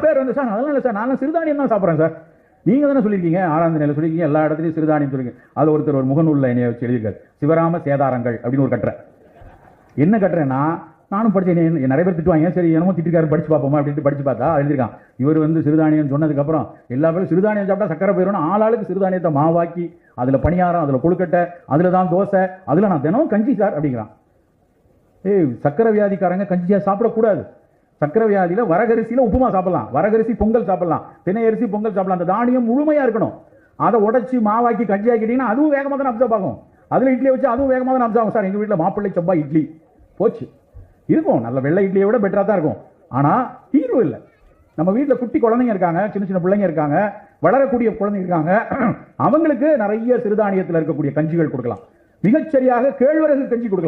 பேர் வந்து சார் அதெல்லாம் இல்லை சார், நான் சிறுதானியம் தான் சாப்பிட்றேன் சார். நீங்க தானே சொல்லியிருக்கீங்க, 6ஆம் நிலையில சொல்லியிருக்கீங்க எல்லா இடத்துலையும் சிறுதானியம் சொல்லிருக்கீங்க. அது ஒருத்தர் ஒரு முகநூல்ல என்னைய வச்சு எழுதியிருக்காரு, சிவராம சேதாரங்கள் அப்படின்னு ஒரு கட்டுரை. என்ன கட்டுறேன்னா, நானும் படிச்சேன், நிறைய பேர் திட்டுவாங்க, சரி என்னமோ திட்டிருக்காரு படிச்சு பார்ப்போமா அப்படின்ட்டு படிச்சு பார்த்தா எழுதிருக்கான். இவர் வந்து சிறுதானியம் சொன்னதுக்கு அப்புறம் எல்லா பேரும் சிறுதானியம் சாப்பிட்டா சக்கரை போயிடும், ஆளாளுக்கு சிறுதானியத்தை மாவாக்கி அதுல பணியாரம், அதுல கொழுக்கட்டை, அதுல தான் தோசை, அதுல நான் தினமும் கஞ்சி சார் அப்படிங்கிறான். சக்கரை வியாதிக்காரங்க கஞ்சியா சாப்பிடக்கூடாது. சக்கரை வியாதியில வரகரிசியில உப்புமா சாப்பிடலாம், வரகரிசி பொங்கல் சாப்பிடலாம், தினை அரிசி பொங்கல் சாப்பிடலாம். அந்த தானியம் முழுமையா இருக்கணும். அதை உடைச்சி மாவாக்கி கஞ்சி ஆக்கிட்டீங்கன்னா அதுவும் வேகமாக தான் அப்சர்வ் ஆகும். அதுல இட்லியை வச்சு அதுவும் வேகமாக தான் அப்சர்வ் ஆகும். சார் எங்க வீட்டில் மாப்பிள்ளை சம்பா இட்லி போச்சு இருக்கும், நல்ல வெள்ளை இட்லியை விட பெட்டரா தான் இருக்கும். ஆனா தீர்வு இல்லை. நம்ம வீட்டில் குட்டி குழந்தைங்க இருக்காங்க, சின்ன சின்ன பிள்ளைங்க இருக்காங்க, வளரக்கூடிய குழந்தைங்க இருக்காங்க, அவங்களுக்கு நிறைய சிறுதானியத்தில் இருக்கக்கூடிய கஞ்சிகள் கொடுக்கலாம். மிகச்சரியாக கேழ்வரகு கஞ்சி கொடுக்கலாம்.